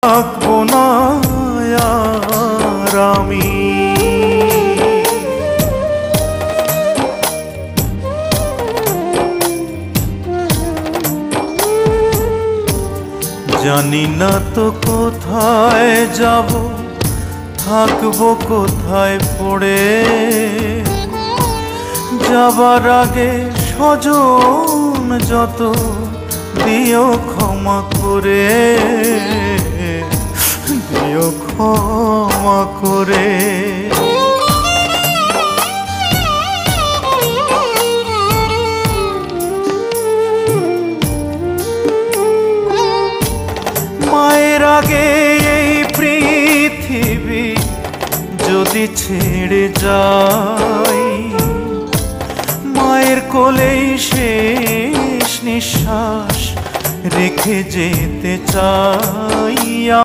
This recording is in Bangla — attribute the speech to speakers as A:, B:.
A: থাকবো না আর আমি। জানি না তো কোথায় যাব, থাকবো কোথায় পড়ে। যাবার আগে স্বজন যত দিও ক্ষমা করে, দিও ক্ষমা করে। মায়ের আগে এই পৃথিবী যদি ছেড়ে যাই, মায়ের কোলেই শেষ নিঃশ্বাস রেখে যেতে চাই।